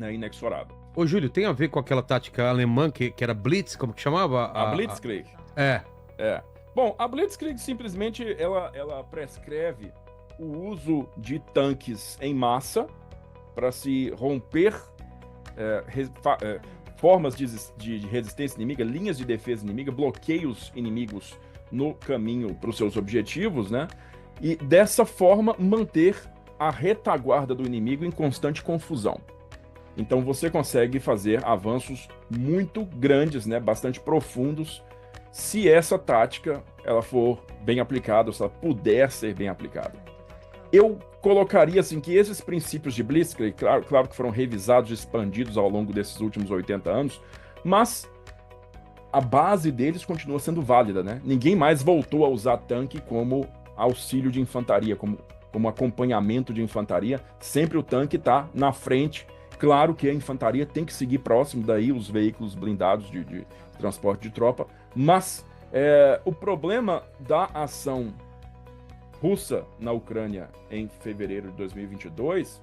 né, inexorável. Ô, Júlio, tem a ver com aquela tática alemã que era Blitz, como que chamava? A Blitzkrieg. É. É. Bom, a Blitzkrieg simplesmente ela prescreve o uso de tanques em massa para se romper formas de resistência inimiga, linhas de defesa inimiga, bloqueios inimigos no caminho para os seus objetivos, né? E dessa forma manter a retaguarda do inimigo em constante confusão. Então você consegue fazer avanços muito grandes, né? Bastante profundos, se essa tática ela for bem aplicada, ou se ela puder ser bem aplicada. Eu colocaria assim que esses princípios de Blitzkrieg, claro que foram revisados e expandidos ao longo desses últimos 80 anos, mas a base deles continua sendo válida, né? Ninguém mais voltou a usar tanque como auxílio de infantaria, como acompanhamento de infantaria. Sempre o tanque está na frente. Claro que a infantaria tem que seguir próximo, daí os veículos blindados de transporte de tropa, mas o problema da ação russa na Ucrânia em fevereiro de 2022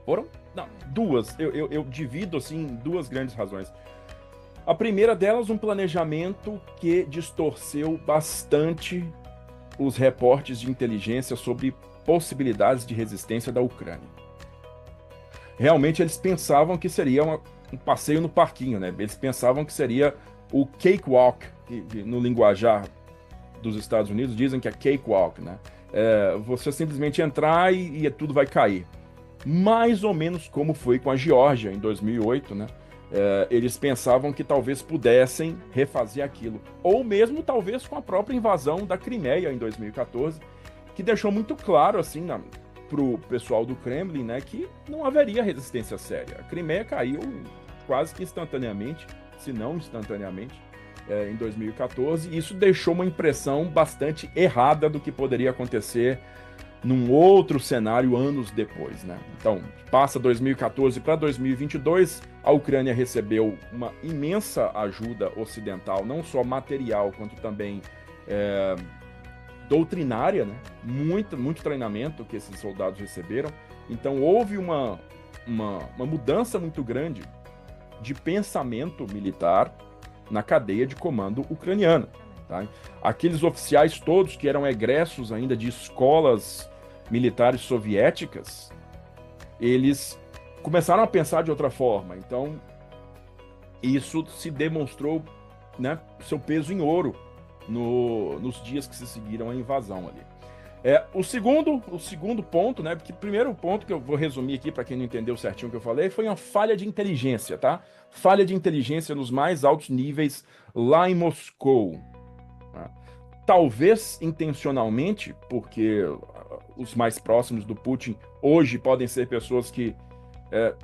foram duas. Eu divido assim em duas grandes razões. A primeira delas, um planejamento que distorceu bastante os reportes de inteligência sobre possibilidades de resistência da Ucrânia. Realmente eles pensavam que seria um passeio no parquinho, né? Eles pensavam que seria o cakewalk, que no linguajar dos Estados Unidos dizem que é cakewalk, né? Você simplesmente entrar e tudo vai cair. Mais ou menos como foi com a Geórgia em 2008, né? Eles pensavam que talvez pudessem refazer aquilo. Ou mesmo talvez com a própria invasão da Crimeia em 2014, que deixou muito claro, assim, pro pessoal do Kremlin, né, que não haveria resistência séria. A Crimeia caiu quase que instantaneamente, se não instantaneamente, em 2014, e isso deixou uma impressão bastante errada do que poderia acontecer num outro cenário anos depois, né? Então, passa 2014 para 2022, a Ucrânia recebeu uma imensa ajuda ocidental, não só material, quanto também doutrinária, né? Muito treinamento que esses soldados receberam. Então, houve uma mudança muito grande de pensamento militar na cadeia de comando ucraniana. Tá? Aqueles oficiais todos que eram egressos ainda de escolas militares soviéticas, eles começaram a pensar de outra forma. Então, isso se demonstrou, né, seu peso em ouro nos dias que se seguiram a invasão ali. O segundo ponto, né, porque o primeiro ponto que eu vou resumir aqui para quem não entendeu certinho o que eu falei, foi uma falha de inteligência, tá? Falha de inteligência nos mais altos níveis lá em Moscou. Tá? Talvez intencionalmente, porque os mais próximos do Putin hoje podem ser pessoas que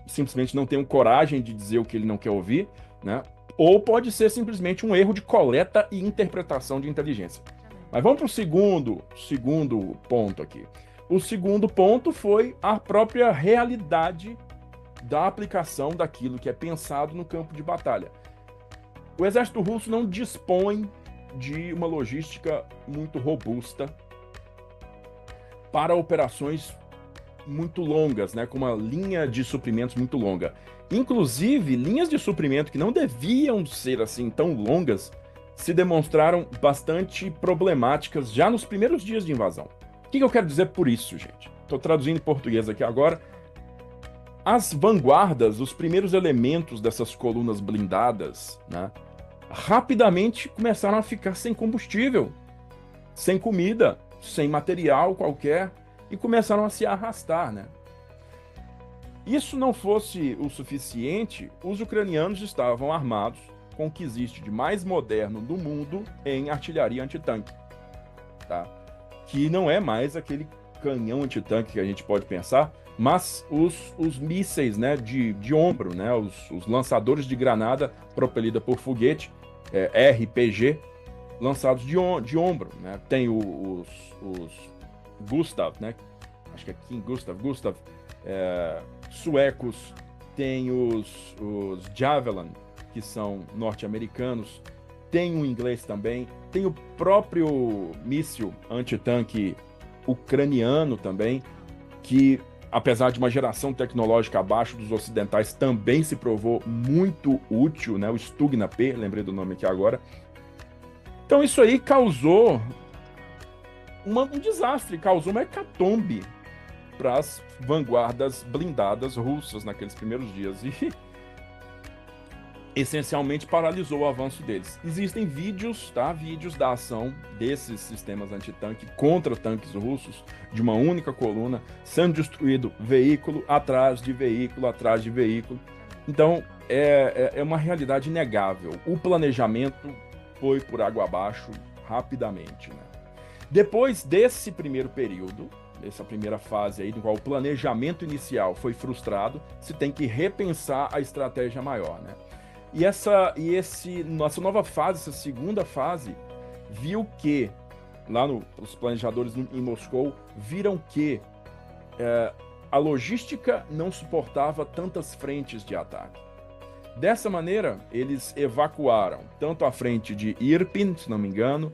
simplesmente não tenham coragem de dizer o que ele não quer ouvir, né? Ou pode ser simplesmente um erro de coleta e interpretação de inteligência. Mas vamos para o segundo ponto aqui. O segundo ponto foi a própria realidade da aplicação daquilo que é pensado no campo de batalha. O exército russo não dispõe de uma logística muito robusta para operações muito longas, né, com uma linha de suprimentos muito longa. Inclusive, linhas de suprimento que não deviam ser assim tão longas se demonstraram bastante problemáticas já nos primeiros dias de invasão. O que eu quero dizer por isso, gente? Estou traduzindo em português aqui agora. As vanguardas, os primeiros elementos dessas colunas blindadas, né, rapidamente começaram a ficar sem combustível, sem comida, sem material qualquer, e começaram a se arrastar, né? Isso não fosse o suficiente, os ucranianos estavam armados com o que existe de mais moderno do mundo em artilharia antitanque, tá? Que não é mais aquele canhão antitanque que a gente pode pensar, mas os mísseis, né, de ombro, né, os lançadores de granada propelida por foguete, RPG, lançados de ombro, né? Tem os Gustav, né? Acho que é King Gustav, suecos, tem os Javelin, que são norte-americanos, tem um inglês também, tem o próprio míssil antitanque ucraniano também, que apesar de uma geração tecnológica abaixo dos ocidentais, também se provou muito útil, né? O Stugna P, lembrei do nome aqui agora. Então isso aí causou um desastre, causou uma hecatombe para as vanguardas blindadas russas naqueles primeiros dias e essencialmente paralisou o avanço deles. Existem vídeos, tá? Vídeos da ação desses sistemas antitanque contra tanques russos, de uma única coluna, sendo destruído veículo atrás de veículo atrás de veículo. Então, é uma realidade inegável. O planejamento foi por água abaixo rapidamente, né? Depois desse primeiro período, dessa primeira fase aí, no qual o planejamento inicial foi frustrado, se tem que repensar a estratégia maior, né? Nossa nova fase, essa segunda fase, viu que, os planejadores em Moscou, viram que a logística não suportava tantas frentes de ataque. Dessa maneira, eles evacuaram tanto a frente de Irpin, se não me engano,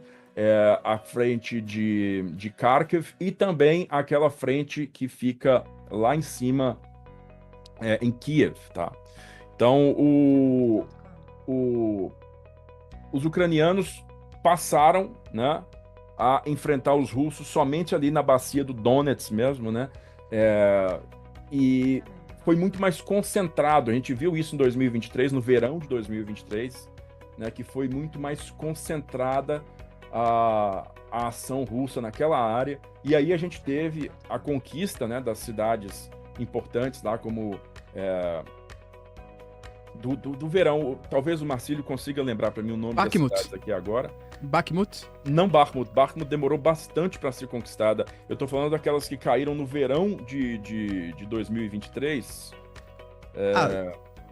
a frente de Kharkiv e também aquela frente que fica lá em cima, em Kiev, tá? Então, os ucranianos passaram, né, a enfrentar os russos somente ali na bacia do Donetsk mesmo, né? E foi muito mais concentrado. A gente viu isso em 2023, no verão de 2023, né, que foi muito mais concentrada a ação russa naquela área. E aí a gente teve a conquista, né, das cidades importantes lá, como do verão. Talvez o Marcílio consiga lembrar para mim o nome Bakhmut. das cidades aqui agora. Bakhmut? Não Bakhmut. Bakhmut demorou bastante para ser conquistada. Eu tô falando daquelas que caíram no verão de 2023.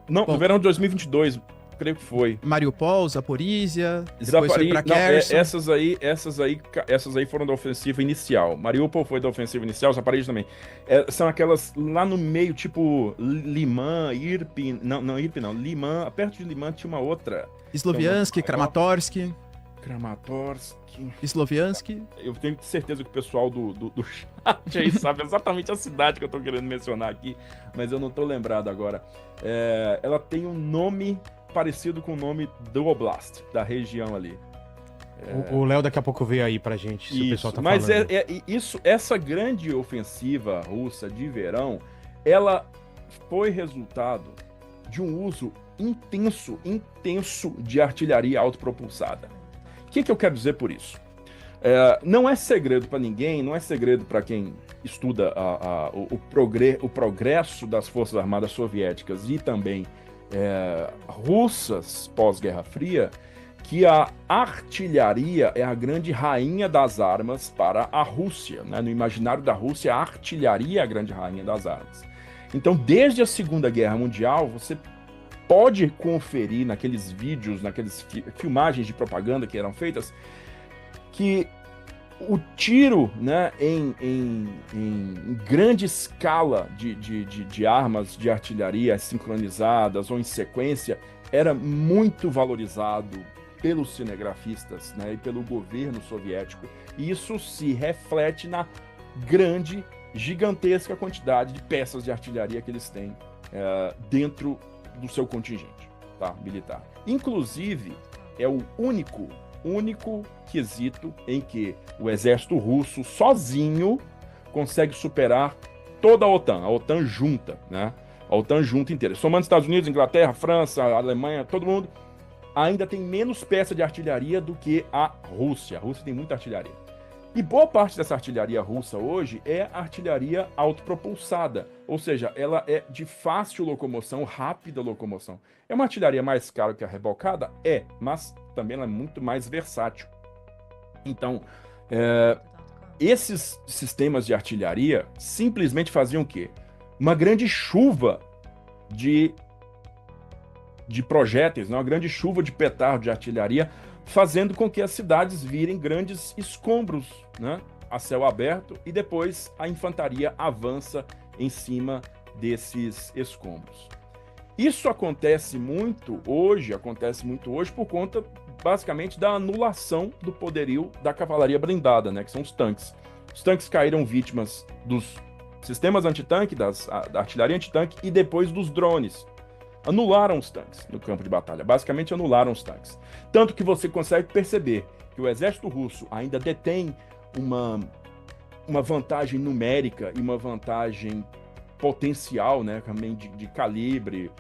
Não, bom. no verão de 2022, creio que foi. Mariupol, Zaporizhia, depois foi pra Kherson. Essas aí foram da ofensiva inicial. Mariupol foi da ofensiva inicial, Zaporizhia também. São aquelas lá no meio, tipo Liman, Irpin. Não, Irpin não. Liman, perto de Liman tinha uma outra. Sloviansk, Kramatorsk. Sloviansk. Eu tenho certeza que o pessoal do chat aí sabe exatamente a cidade que eu tô querendo mencionar aqui, mas eu não tô lembrado agora. Ela tem um nome parecido com o nome do Oblast, da região ali. O Léo daqui a pouco veio aí pra gente, se o pessoal tá mas falando. Essa grande ofensiva russa de verão, ela foi resultado de um uso intenso de artilharia autopropulsada. O que eu quero dizer por isso? Não é segredo para ninguém, não é segredo para quem estuda o progresso das Forças Armadas Soviéticas e também russas pós-Guerra Fria, que a artilharia é a grande rainha das armas para a Rússia, né? No imaginário da Rússia, a artilharia é a grande rainha das armas. Então, desde a Segunda Guerra Mundial, você pode conferir naqueles vídeos, naquelas filmagens de propaganda que eram feitas, que o tiro, né, em grande escala de armas de artilharia sincronizadas ou em sequência era muito valorizado pelos cinegrafistas, né, e pelo governo soviético. E isso se reflete na gigantesca quantidade de peças de artilharia que eles têm dentro do seu contingente, tá, militar. Inclusive, é o único quesito em que o exército russo sozinho consegue superar toda a OTAN junta, né? A OTAN junta inteira. Somando Estados Unidos, Inglaterra, França, Alemanha, todo mundo, ainda tem menos peça de artilharia do que a Rússia. A Rússia tem muita artilharia. E boa parte dessa artilharia russa hoje é artilharia autopropulsada, ou seja, ela é de fácil locomoção, rápida locomoção. É uma artilharia mais cara que a rebocada? Mas também ela é muito mais versátil. Então, esses sistemas de artilharia simplesmente faziam o quê? Uma grande chuva de projéteis, uma grande chuva de petardo de artilharia, fazendo com que as cidades virem grandes escombros, né, a céu aberto, e depois a infantaria avança em cima desses escombros. Isso acontece muito hoje por conta, basicamente, da anulação do poderio da cavalaria blindada, né, que são os tanques. Os tanques caíram vítimas dos sistemas antitanque, da artilharia antitanque e depois dos drones. Anularam os tanques no campo de batalha, basicamente anularam os tanques. Tanto que você consegue perceber que o exército russo ainda detém uma vantagem numérica e uma vantagem potencial, né, também de calibre,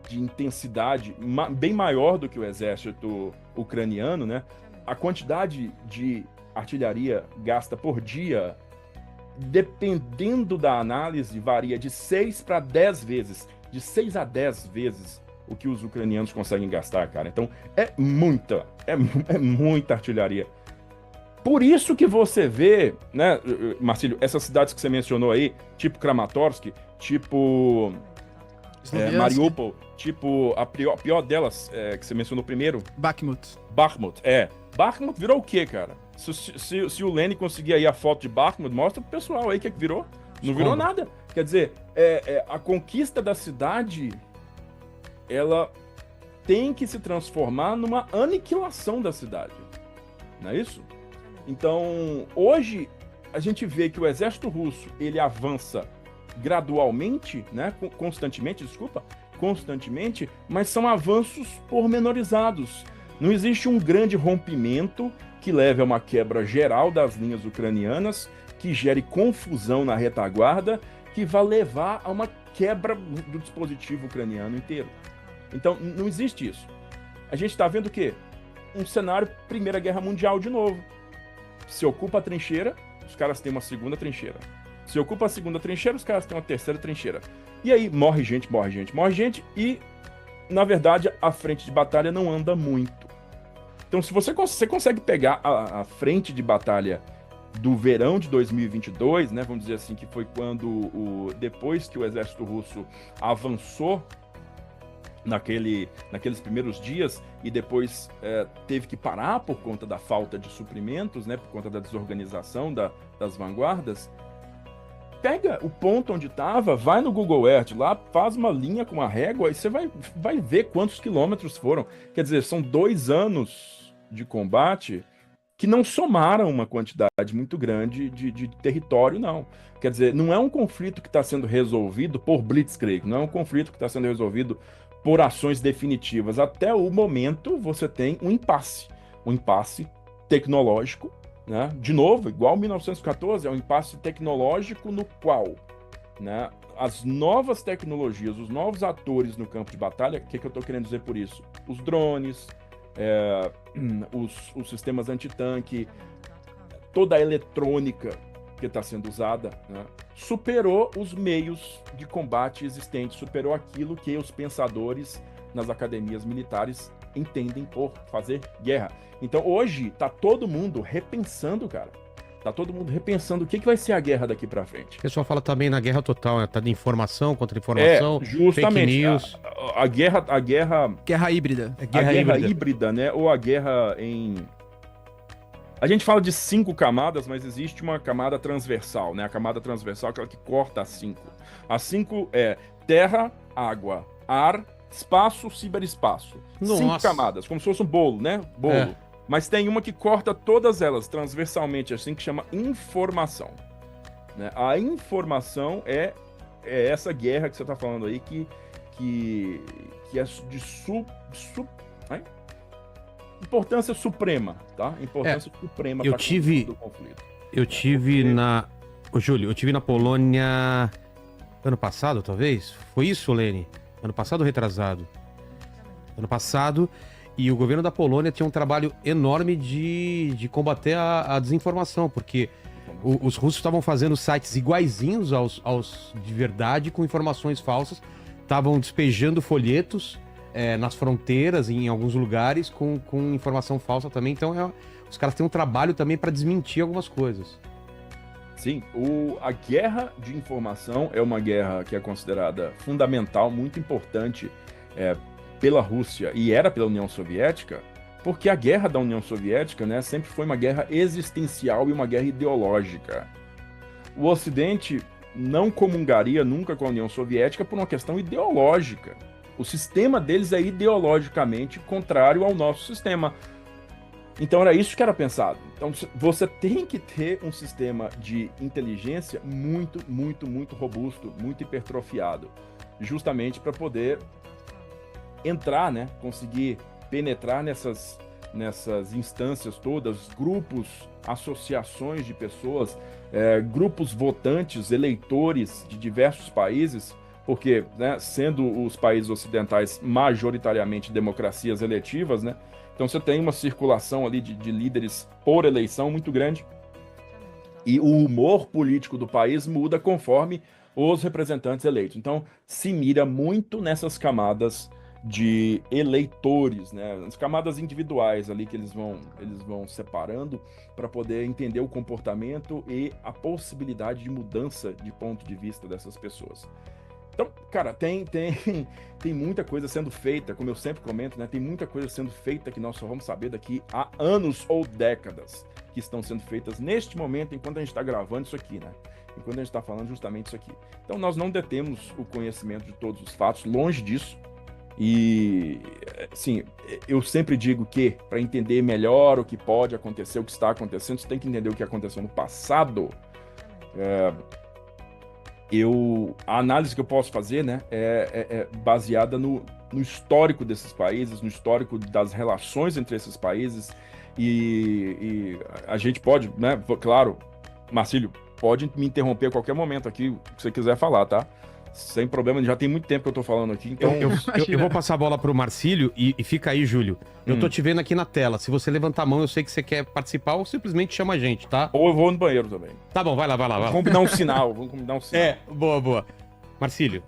de intensidade, bem maior do que o exército ucraniano, né? A quantidade de artilharia gasta por dia, dependendo da análise, varia de 6 para 10 vezes, de 6 a 10 vezes o que os ucranianos conseguem gastar, cara. Então, é muita artilharia. Por isso que você vê, né, Marcílio, essas cidades que você mencionou aí, tipo Kramatorsk, tipo Mariupol, tipo a pior delas, que você mencionou primeiro. Bakhmut. Bakhmut virou o quê, cara? Se o Lenny conseguir aí a foto de Bakhmut, mostra pro pessoal aí o que virou. Não virou nada. Quer dizer, a conquista da cidade, ela tem que se transformar numa aniquilação da cidade. Não é isso? Então, hoje, a gente vê que o exército russo, ele avança gradualmente, né, constantemente, mas são avanços pormenorizados. Não existe um grande rompimento que leve a uma quebra geral das linhas ucranianas, que gere confusão na retaguarda, que vai levar a uma quebra do dispositivo ucraniano inteiro. Então, não existe isso. A gente está vendo o quê? Um cenário Primeira Guerra Mundial de novo. Se ocupa a trincheira, os caras têm uma segunda trincheira. Se ocupa a segunda trincheira, os caras têm uma terceira trincheira. E aí morre gente e, na verdade, a frente de batalha não anda muito. Então, se você consegue pegar a frente de batalha do verão de 2022, né, vamos dizer assim, que foi quando, depois que o exército russo avançou naqueles primeiros dias e depois teve que parar por conta da falta de suprimentos, né, por conta da desorganização das vanguardas, pega o ponto onde estava, vai no Google Earth lá, faz uma linha com uma régua e você vai ver quantos quilômetros foram. Quer dizer, são 2 anos de combate que não somaram uma quantidade muito grande de território, não. Quer dizer, não é um conflito que está sendo resolvido por blitzkrieg, não é um conflito que está sendo resolvido por ações definitivas. Até o momento, você tem um impasse tecnológico, né? De novo, igual 1914, é um impasse tecnológico no qual, né, as novas tecnologias, os novos atores no campo de batalha, o que eu estou querendo dizer por isso? Os drones, os sistemas antitanque, toda a eletrônica que está sendo usada, né, superou os meios de combate existentes, superou aquilo que os pensadores nas academias militares entendem por fazer guerra. Então hoje tá todo mundo repensando, cara. Tá todo mundo repensando o que vai ser a guerra daqui para frente. O pessoal fala também na guerra total, né? Tá de informação contra informação, justamente, fake news. A guerra híbrida. A guerra híbrida, né? Ou a guerra em... A gente fala de 5 camadas, mas existe uma camada transversal, né? A camada transversal é aquela que corta as 5. As 5 é terra, água, ar, espaço, ciberespaço. Nossa. 5 camadas, como se fosse um bolo, né? Bolo. Mas tem uma que corta todas elas transversalmente, assim, que chama informação. Né? A informação é essa guerra que você está falando aí, que é de importância suprema, tá? Importância suprema do conflito. Eu tive Júlio, eu tive na Polônia ano passado, talvez? Foi isso, Lene? Ano passado ou retrasado? Ano passado, e o governo da Polônia tinha um trabalho enorme de combater a desinformação, porque os russos estavam fazendo sites iguaizinhos aos de verdade, com informações falsas, estavam despejando folhetos nas fronteiras, em alguns lugares, com informação falsa também. Então, os caras têm um trabalho também para desmentir algumas coisas. Sim, a guerra de informação é uma guerra que é considerada fundamental, muito importante pela Rússia e era pela União Soviética, porque a guerra da União Soviética, né, sempre foi uma guerra existencial e uma guerra ideológica. O Ocidente não comungaria nunca com a União Soviética por uma questão ideológica. O sistema deles é ideologicamente contrário ao nosso sistema. Então era isso que era pensado. Então você tem que ter um sistema de inteligência muito, muito, muito robusto, muito hipertrofiado, justamente para poder entrar, né? Conseguir penetrar nessas instâncias todas, grupos, associações de pessoas, grupos votantes, eleitores de diversos países, porque, né, sendo os países ocidentais majoritariamente democracias eletivas, né? Então você tem uma circulação ali de líderes por eleição muito grande. E o humor político do país muda conforme os representantes eleitos. Então se mira muito nessas camadas de eleitores, né? As camadas individuais ali que eles vão separando para poder entender o comportamento e a possibilidade de mudança de ponto de vista dessas pessoas. Então, cara, tem muita coisa sendo feita, como eu sempre comento, né? Tem muita coisa sendo feita que nós só vamos saber daqui a anos ou décadas, que estão sendo feitas neste momento, enquanto a gente está gravando isso aqui, né? Enquanto a gente está falando justamente isso aqui. Então, nós não detemos o conhecimento de todos os fatos, longe disso. E, assim, eu sempre digo que, para entender melhor o que pode acontecer, o que está acontecendo, você tem que entender o que aconteceu no passado. A análise que eu posso fazer, né, é baseada no histórico desses países, no histórico das relações entre esses países, e a gente pode, né, claro, Marcílio, pode me interromper a qualquer momento aqui, o que você quiser falar, tá? Sem problema, já tem muito tempo que eu tô falando aqui, então... Eu vou passar a bola pro Marcílio e fica aí, Júlio. Eu tô te vendo aqui na tela. Se você levantar a mão, eu sei que você quer participar ou simplesmente chama a gente, tá? Ou eu vou no banheiro também. Tá bom, vai lá. Vamos combinar um sinal, boa. Marcílio,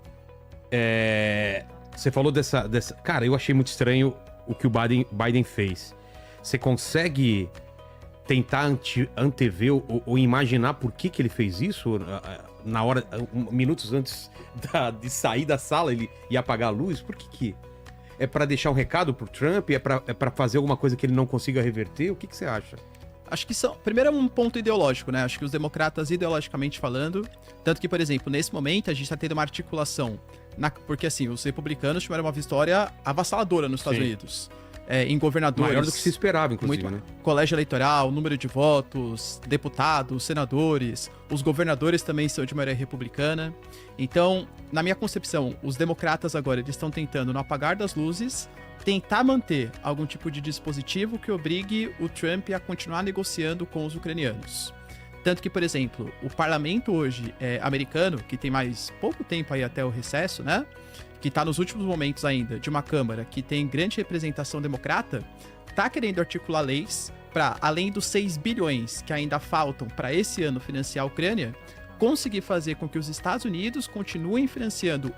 você falou dessa... Cara, eu achei muito estranho o que o Biden fez. Você consegue tentar antever ou imaginar por que ele fez isso? Na hora, minutos antes de sair da sala, ele ia apagar a luz? Por que é pra deixar um recado pro Trump? É pra fazer alguma coisa que ele não consiga reverter? O que você acha? Acho que primeiro é um ponto ideológico, né? Acho que os democratas, ideologicamente falando, tanto que, por exemplo, nesse momento a gente tá tendo uma articulação, porque assim, os republicanos tiveram uma vitória avassaladora nos Estados Unidos. Em governadores. Maior do que se esperava, inclusive, né? Colégio eleitoral, número de votos, deputados, senadores, os governadores também são de maioria republicana. Então, na minha concepção, os democratas agora eles estão tentando, no apagar das luzes, tentar manter algum tipo de dispositivo que obrigue o Trump a continuar negociando com os ucranianos. Tanto que, por exemplo, o parlamento hoje americano, que tem mais pouco tempo aí até o recesso, né? Que está nos últimos momentos ainda de uma Câmara que tem grande representação democrata, está querendo articular leis para, além dos 6 bilhões que ainda faltam para esse ano financiar a Ucrânia, conseguir fazer com que os Estados Unidos continuem financiando